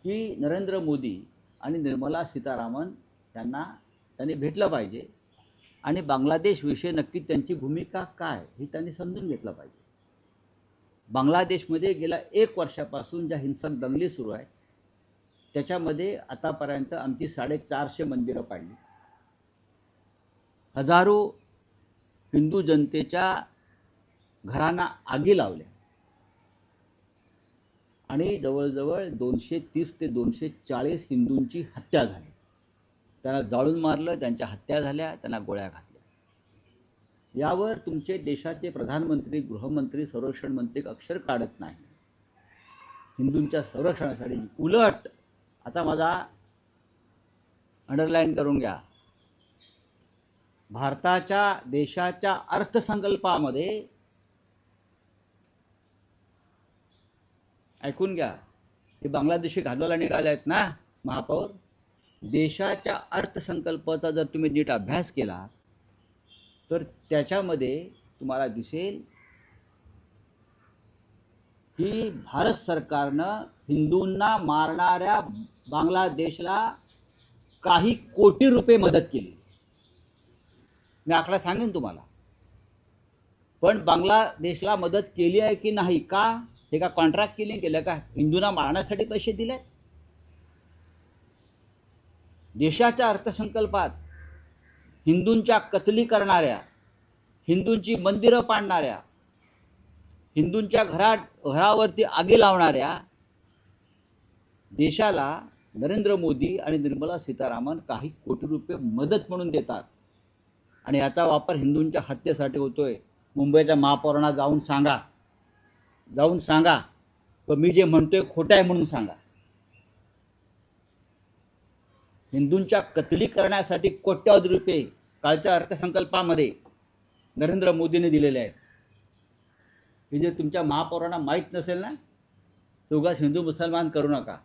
की नरेंद्र मोदी आणि निर्मला सीतारामन त्यांनी भेटलं पाहिजे आणि बांगलादेशविषयी नक्की त्यांची भूमिका काय हे त्यांनी समजून घेतलं पाहिजे. बांगलादेशमध्ये गेल्या 1 वर्षापासून ज्या हिंसक दंगली सुरू आहेत त्याच्यामध्ये आतापर्यंत आमची 450 मंदिरं पाडली, हजारो हिंदू जनतेच्या घरांना आगी लावल्या आणि जवळजवळ 230 ते 240 हिंदूंची हत्या झाली. त्यांना जाळून मारलं, त्यांच्या हत्या झाल्या, त्यांना गोळ्या घातल्या. यावर तुमचे देशाचे प्रधानमंत्री, गृहमंत्री, संरक्षण मंत्री अक्षर काढत नाही हिंदूंच्या संरक्षणासाठी. उलट आता माझा अंडरलाईन करून घ्या, भारताच्या देशाच्या अर्थसंकल्पामध्ये ऐकून घ्या, हे बांगलादेशी घालवायला निघाले आहेत ना महापौर, देशाच्या अर्थसंकल्पाचा जर तुम्ही नीट अभ्यास केला तर त्याच्यामध्ये तुम्हाला दिसेल की भारत सरकारनं हिंदूंना मारणाऱ्या बांगलादेशला काही कोटी रुपये मदत केली. मी आकडा सांगेन तुम्हाला. पण बांगलादेशला मदत केली आहे की नाही, का हे का कॉन्ट्रॅक्ट किलिंग केलं का, हिंदूंना मारण्यासाठी पैसे दिले? देशाच्या अर्थसंकल्पात हिंदूंच्या कत्तली करणाऱ्या, हिंदूंची मंदिरं पाडणाऱ्या, हिंदूंच्या घरावरती आगी लावणाऱ्या देशाला नरेंद्र मोदी आणि निर्मला सीतारामन काही कोटी रुपये मदत म्हणून देतात आणि याचा वापर हिंदूंच्या हत्येसाठी होतोय. मुंबईच्या महापौरांना जाऊन सांगा मी जे म्हणतोय खोटं आहे म्हणून सांगा. हिंदूंच्या कत्तली करण्यासाठी कोट्यावधी रुपये कालच्या अर्थसंकल्पामध्ये नरेंद्र मोदींनी दिलेले आहेत. हे जे तुमच्या महापौरांना माहीत नसेल ना, तर उगाच हिंदू मुसलमान करू नका.